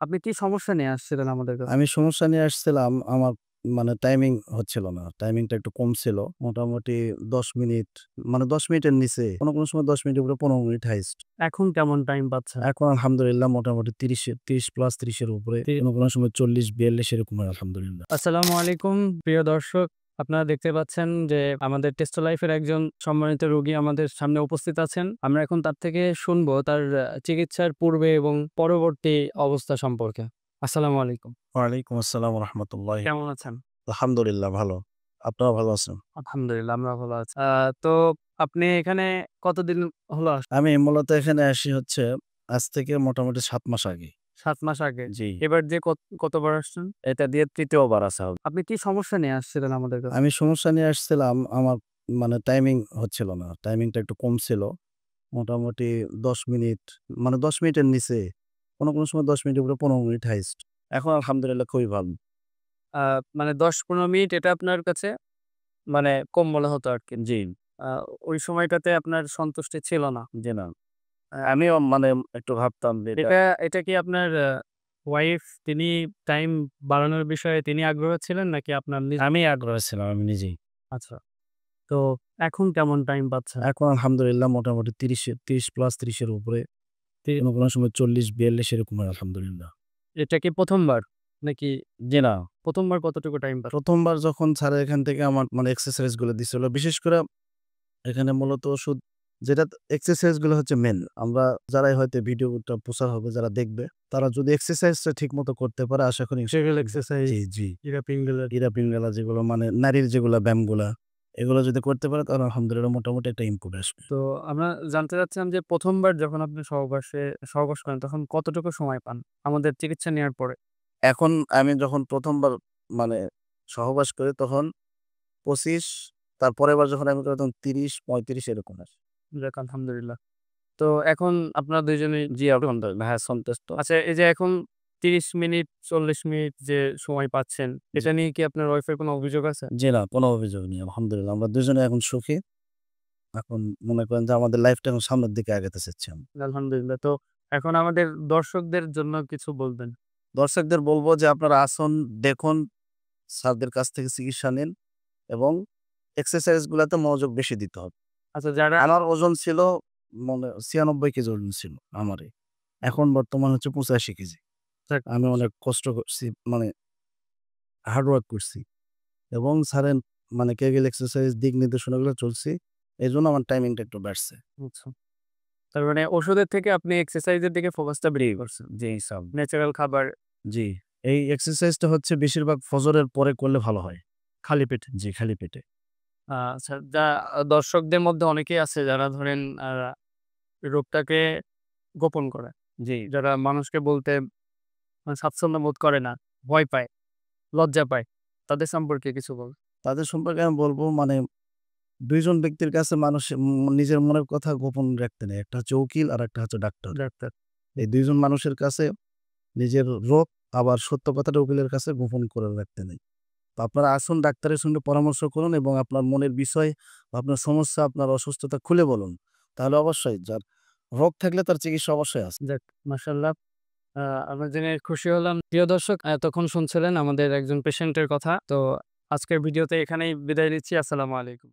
আপনি কি সমস্যা নিয়ে আসছিলেন আমাদের কাছে? আমি সমস্যা নিয়ে আসছিলাম। আমার টাইমিং হচ্ছিল না। টাইমিংটা একটু কম ছিল। মোটামুটি ১০ মিনিট ১০ মিনিটের নিচে। কোনো সময় ১০ মিনিটের উপরে ১৫ মিনিট হাইয়েস্ট। এখন কেমন টাইম পাচ্ছেন? এখন আলহামদুলিল্লাহ মোটামুটি ৩০ প্লাস ৩০ এর উপরে। তি কোনো সময় ৪০-৪২ এরকম হয় আলহামদুলিল্লাহ। আসসালামু আলাইকুম প্রিয় দর্শক। আপনারা দেখতে পাচ্ছেন যে আমাদের টেস্টো লাইফের একজন সম্মানিত রোগী আমাদের সামনে উপস্থিত আছেন। আমরা এখন তার থেকে শুনবো তার চিকিৎসার পূর্বে এবং পরবর্তী অবস্থা সম্পর্কে। আসসালামু আলাইকুম। ওয়ালাইকুম আসসালাম ওয়া রাহমাতুল্লাহি। কেমন আছেন? আলহামদুলিল্লাহ ভালো। আপনারাও ভালো আছেন? আলহামদুলিল্লাহ আমরা ভালো আছি। তো আপনি এখানে কতদিন হলো আমি মূলত এখানে আসি হচ্ছে আজ থেকে মোটামুটি ৭ মাস আগে। ৭ মাস আগে। জি। এবার যে কতবার আসছেন? এটা দিয়ে ৩য় বার আসা হবে। আপনি কি সমস্যা নিয়ে আসছিলেন আমাদের কাছে? আমি সমস্যা নিয়ে আসছিলাম। আমার টাইমিং হচ্ছিল না। টাইমিংটা একটু কম ছিল। মোটামুটি ১০ মিনিট ১০ মিনিটের নিচে। কোনো সময় ১০ মিনিটের উপরে ১৫ মিনিট হাইয়েস্ট। এখন আলহামদুলিল্লাহ খুবই ভালো। আ মানে ১০-১৫ মিনিট এটা আপনার কাছে মানে কম মনে হতো আরকি। জি, আ ওই সময়টাতে আপনার সন্তুষ্টি ছিল না। জি না। আ আমিও একটু ভাবতাম যে এটা এটা এটা কি আপনার ওয়াইফ তিনি টাইম বাড়ানোর বিষয়ে তিনি আগ্রহ ছিলেন নাকি আপনার আমি আগ্রহী ছিলাম আমি নিজেই। আচ্ছা। তো এখন কেমন টাইম পাচ্ছেন? এখন আলহামদুলিল্লাহ মোটামুটি ৩০ প্লাস ৩০ এর উপরে। তি কোনো সময় ৪০-৪২ এরকম হয় আলহামদুলিল্লাহ। এটা কি ১ম বার? নাকি জি না। ১ম বার কতটুকু টাইম পান? ১ম বার যখন স্যার এখান থেকে আমার এক্সারসাইজ গুলো দিছিল, বিশেষ করে এখানে মূলত ওষুধ যেটা এক্সারসাইজ গুলো হচ্ছে মেইন। আমরা যারাই হয়তো ভিডিওটা প্রচার হবে যারা দেখবে, তারা যদি এক্সারসাইজটা ঠিকমতো করতে পারে আশা করি কেগেল এক্সারসাইজ, জি, জি। ইরা পিঙ্গলের। ইরা পিঙ্গলা যেগুলো নারীর যেগুলা ব্যায়ামগুলা, এগুলো যদি করতে পারে তাহলে আলহামদুলিল্লাহ মোটামুটি একটা ইমপ্রুভ আসবে। তো আমরা জানতে চাচ্ছিলাম যে ১ম বার যখন আপনি সহবাস করেন তখন কতটুকু সময় পান? আমাদের চিকিৎসা নেওয়ার পরে? এখন আমি যখন ১ম বার মানে সহবাস করি তখন ২৫, তার পরের বার যখন আমি করি তখন ৩০-৩৫ এরকম আসে। যাক আলহামদুলিল্লাহ। তো এখন আপনারা ২ জনেই জি, আলহামদুলিল্লাহ হ্যাঁ, সন্তুষ্ট। আচ্ছা এই যে এখন ৩০ মিনিট ৪০ মিনিট যে সময় পাচ্ছেন, জি, এটা নিয়ে কি আপনার ওয়াইফের কোনো অভিযোগ আছে? জি না, কোনো অভিযোগ নেই। আলহামদুলিল্লাহ আমরা দুজনে এখন সুখী। এখন মনে করেন যে আমাদের লাইফটা এখন সামনের দিকে আগাতে চাচ্ছি আমরা। আলহামদুলিল্লাহ। তো এখন আমাদের দর্শকদের জন্য কিছু বলবেন। দর্শকদের বলব যে আপনারা আসুন, দেখুন, স্যারদের কাছ থেকে চিকিৎসা নিন এবং এক্সারসাইজ গুলাতে মনোযোগ বেশি দিতে হবে। আচ্ছা যারা আমার ওজন ছিল ৯৬ কেজি ওজন ছিল আমারই। এখন বর্তমান হচ্ছে ৮৫ কেজি। যাক আমি অনেক কষ্ট করছি, হার্ড ওয়ার্ক করছি এবং স্যারের কেগেল এক্সারসাইজ দিক নির্দেশনাগুলো চলছি। এজন্য আমার টাইমিংটা একটু বাড়ছে। আচ্ছা। তার মানে ওষুধের থেকে আপনি এক্সারসাইজ এর দিকে ফোকাসটা জি, বেশি করছেন। জি সাব ন্যাচারাল খাবার জি। এই এক্সারসাইজটা হচ্ছে বেশিরভাগ ফজরের পরে করলে ভালো হয়। খালি পেটে। জি, খালি পেটে। আচ্ছা দর্শকদের মধ্যে অনেকেই আছে যারা ধরেন রোগটাকে গোপন করে। জি। যারা মানুষকে বলতে স্বাচ্ছন্দ্য বোধ করে না, ভয় পায়, লজ্জা পায়। তাদের সম্পর্কে কিছু বলুন। তাদের সম্পর্কে আমি বলব ২ জন ব্যক্তির কাছে মানুষ নিজের মনের কথা গোপন রাখতে নেই। একটা হচ্ছে উকিল আর একটা হচ্ছে ডাক্তার। ডাক্তার। এই ২ জন মানুষের কাছে নিজের রোগ আবার সত্য কথাটা উকিলের কাছে গোপন করে রাখতে নেই। তো আপনারা আসুন, ডাক্তারের সঙ্গে পরামর্শ করুন এবং আপনার মনের বিষয় বা আপনার সমস্যা, আপনার অসুস্থতা খুলে বলুন। তাহলে অবশ্যই যার রোগ থাকলে তার চিকিৎসা অবশ্যই আছে। যাক মাশাআল্লাহ। আ আমরা জেনে খুশি হলাম। প্রিয় দর্শক এতক্ষণ শুনছিলেন আমাদের একজন পেশেন্টের কথা। তো আজকের ভিডিওতে এখানেই বিদায় নিচ্ছি। আসসালামু আলাইকুম।